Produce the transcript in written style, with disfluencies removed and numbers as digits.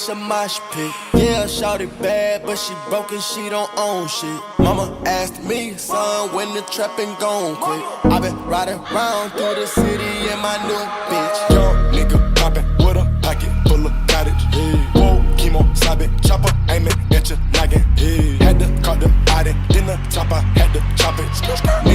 It's a mosh pit. Yeah, shawty bad, but she broke and she don't own shit. Mama asked me, son, when the trapping gon' quit. I been riding around through the city in my new bitch. Young nigga poppin' with a pocket full of cottage. Whoa, chemo, sobbing, chopper, aiming at your noggin. Had to cut the body, then the chopper had to chop it.